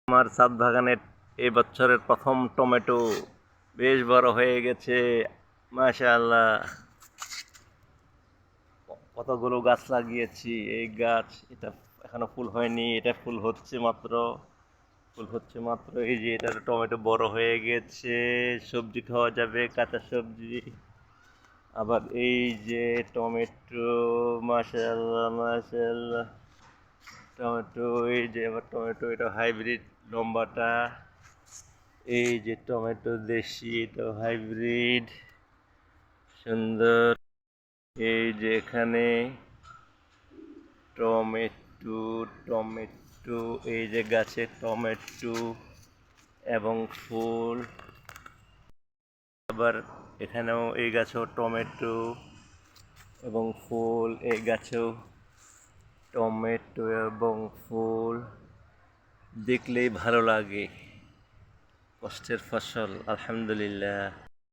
আমার ছাদ বাগানের এই বছরের প্রথম টমেটো বেশ বড় হয়ে গেছে। মাশাআল্লাহ, কতগুলো গাছ লাগিয়েছি। এই গাছ এটা এখনো ফুল হয়নি, এটা ফুল হচ্ছে মাত্র। এই যে এটা টমেটো বড় হয়ে গেছে, সবজি খাওয়া যাবে, কাঁচা সবজি। আবার এই যে টমেটো, মাশাআল্লাহ মাশাআল্লাহ, টমেটো। এই যে আবার টমেটো, এটা হাইব্রিড লম্বাটা। এই যে টমেটো দেশি, এটা হাইব্রিড, সুন্দর। এই যে এখানে টমেটো, টমেটো, এই যে গাছে টমেটো এবং ফুল। আবার এখানেও এই গাছেও টমেটো এবং ফুল, এই গাছেও টমেটো এবং ফুল। দেখলেই ভালো লাগে। কষ্টের ফসল, আলহামদুলিল্লাহ।